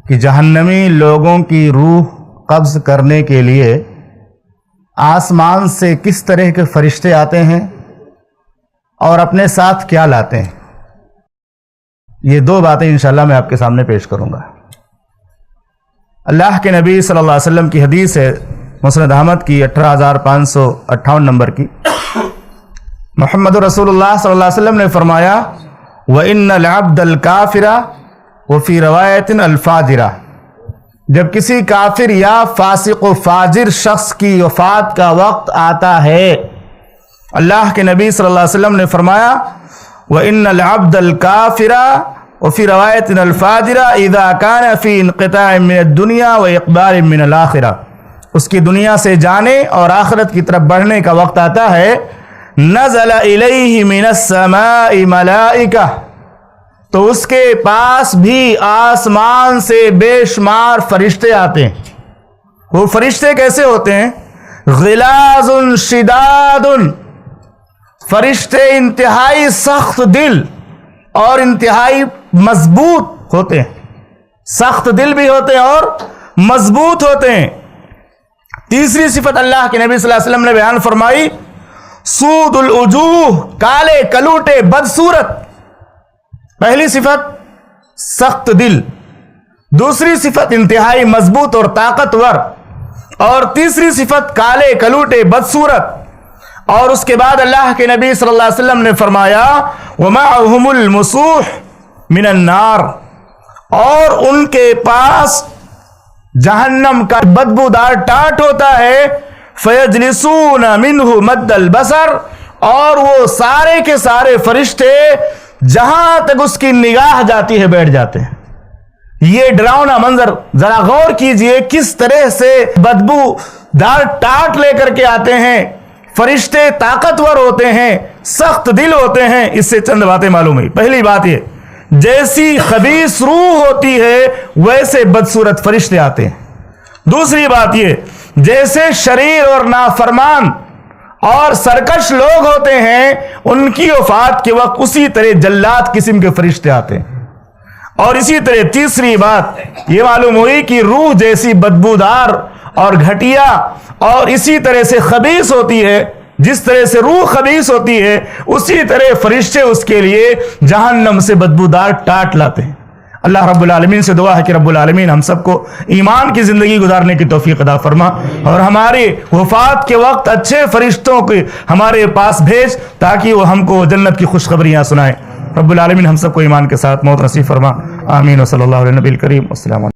کہ جہنمی لوگوں کی روح قبض کرنے کے لیے آسمان سے کس طرح کے فرشتے آتے ہیں اور اپنے ساتھ کیا لاتے ہیں، یہ دو باتیں انشاءاللہ میں آپ کے سامنے پیش کروں گا۔ اللہ کے نبی صلی اللہ علیہ وسلم کی حدیث ہے، مسند احمد کی 18558 نمبر کی۔ محمد رسول اللہ صلی اللہ علیہ وسلم نے فرمایا وَإِنَّ الْعَبْدَ الْكَافِرَ وَفِي رَوَایَةٍ الْفَاجِرَ، جب کسی کافر یا فاسق و فاجر شخص کی وفات کا وقت آتا ہے، اللہ کے نبی صلی اللہ علیہ وسلم نے فرمایا وَإِنَّ الْعَبْدَ الْكَافِرَ وَفِي رَوَایَةٍ الْفَاجِرَ إِذَا كَانَ فِي انْقِطَاعٍ مِّنَ الدُّنْيَا وَإِقْبَالٍ مِّنَ الْآخِرَةِ، اس کی دنیا سے جانے اور آخرت کی طرف بڑھنے کا وقت آتا ہے، نزل الیہ من السماء ملائکہ، تو اس کے پاس بھی آسمان سے بے شمار فرشتے آتے ہیں۔ وہ فرشتے کیسے ہوتے ہیں؟ غلاظ شداد، فرشتے انتہائی سخت دل اور انتہائی مضبوط ہوتے ہیں، سخت دل بھی ہوتے ہیں اور مضبوط ہوتے ہیں۔ تیسری صفت اللہ کے نبی صلی اللہ علیہ وسلم نے بیان فرمائی سود الوجوہ، کالے کلوٹے بدصورت۔ پہلی صفت سخت دل، دوسری صفت انتہائی مضبوط اور طاقتور، اور تیسری صفت کالے کلوٹے بدصورت۔ اور اس کے بعد اللہ کے نبی صلی اللہ علیہ وسلم نے فرمایا وَمَعَهُمُ الْمُسُوحُ مِنَ النَّارِ، اور ان کے پاس جہنم کا بدبودار ٹاٹ ہوتا ہے، فَيَجْلِسُونَ مِنْهُ مَدَّ الْبَصَرِ، اور وہ سارے کے سارے فرشتے جہاں تک اس کی نگاہ جاتی ہے بیٹھ جاتے ہیں۔ یہ ڈراؤنا منظر ذرا غور کیجئے، کس طرح سے بدبو دار ٹاٹ لے کر کے آتے ہیں، فرشتے طاقتور ہوتے ہیں، سخت دل ہوتے ہیں۔ اس سے چند باتیں معلوم ہوئی۔ پہلی بات یہ، جیسی خبیث روح ہوتی ہے ویسے بدصورت فرشتے آتے ہیں۔ دوسری بات یہ، جیسے شریر اور نافرمان اور سرکش لوگ ہوتے ہیں، ان کی وفات کے وقت اسی طرح جلاد قسم کے فرشتے آتے ہیں۔ اور اسی طرح تیسری بات یہ معلوم ہوئی کہ روح جیسی بدبودار اور گھٹیا اور اسی طرح سے خبیث ہوتی ہے، جس طرح سے روح خبیث ہوتی ہے اسی طرح فرشتے اس کے لیے جہنم سے بدبودار ٹاٹ لاتے ہیں۔ اللہ رب العالمین سے دعا ہے کہ رب العالمین ہم سب کو ایمان کی زندگی گزارنے کی توفیق عطا فرما، اور ہماری وفات کے وقت اچھے فرشتوں کو ہمارے پاس بھیج تاکہ وہ ہم کو جنت کی خوشخبریاں سنائیں۔ رب العالمین ہم سب کو ایمان کے ساتھ موت نصیب فرما، آمین، و صلی اللہ علیہ نبی الکریم، السلام علیکم۔